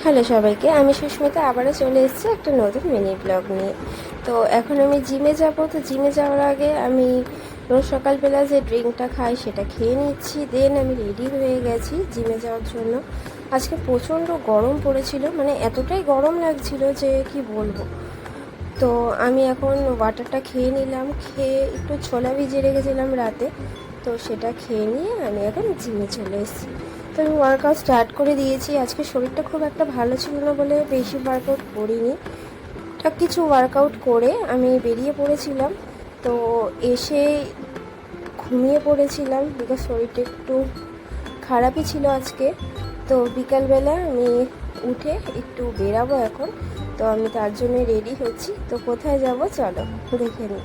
Hello সবাইকে, আমি সুস্মিতা আবারও চলে এসেছি একটা নতুন মিনি ব্লগ নিয়ে। তো এখন আমি জিমে যাব। তো জিমে যাওয়ার আগে আমি রোজ সকালবেলা যে ড্রিঙ্কটা খাই সেটা খেয়ে নিচ্ছি। দেন আমি রেডি হয়ে গেছি জিমে যাওয়ার জন্য। আজকে প্রচণ্ড গরম পড়েছিল, মানে এতটাই গরম লাগছিল যে কি বলবো। তো আমি এখন ওয়াটারটা খেয়ে নিলাম, খেয়ে একটু ছোলা ভিজিয়ে রেখেছিলাম রাতে, তো সেটা খেয়ে নিয়ে আমি এখন জিমে চলে এসেছি। তো আমি ওয়ার্কআউট স্টার্ট করে দিয়েছি। আজকে শরীরটা খুব একটা ভালো ছিল না বলে বেশি ওয়ার্কআউট করিনি। ঠিক কিছু ওয়ার্কআউট করে আমি বেরিয়ে পড়েছিলাম। তো এসে ঘুমিয়ে পড়েছিলাম, বিকজ শরীরটা একটু খারাপই ছিল আজকে। তো বিকালবেলা আমি উঠে একটু বেরাবো এখন। তো আমি তার জন্য রেডি হচ্ছি। তো কোথায় যাব চলো দেখে নিই।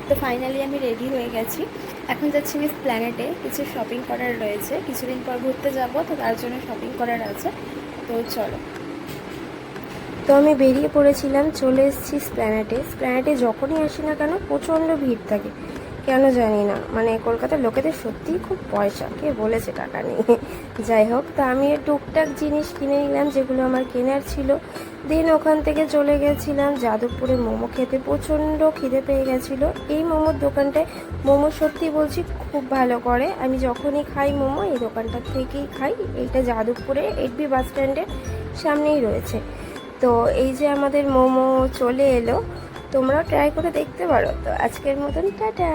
তো ফাইনালি আমি রেডি হয়ে গেছি। এখন যাচ্ছি আমি প্ল্যানেটে, কিছু শপিং করার রয়েছে, কিছুদিন পর ঘুরতে যাব, তো তার জন্য শপিং করার আছে। তো চলো। তো আমি বেরিয়ে পড়েছিলাম, চলে এসেছি প্ল্যানেটে যখনই আসি না কেন প্রচণ্ড ভিড় থাকে, কেন জানি না। মানে কলকাতার লোকেদের সত্যিই খুব পয়সা, কে বলেছে টাকা নেই। যাই হোক, তা আমি টুকটাক জিনিস কিনে নিলাম যেগুলো আমার কেনার ছিল। দেন ওখান থেকে চলে গেছিলাম যাদবপুরে মোমো খেতে। প্রচণ্ড খিদে পেয়ে গেছিলো। এই মোমোর দোকানটায় মোমো সত্যি বলছি খুব ভালো করে। আমি যখনই খাই মোমো এই দোকানটার থেকেই খাই। এইটা যাদবপুরে 8B বাস স্ট্যান্ডের সামনেই রয়েছে। তো এই যে আমাদের মোমো চলে এলো, তোমরাও ট্রাই করে দেখতে পারো। তো আজকের মতন টাটা।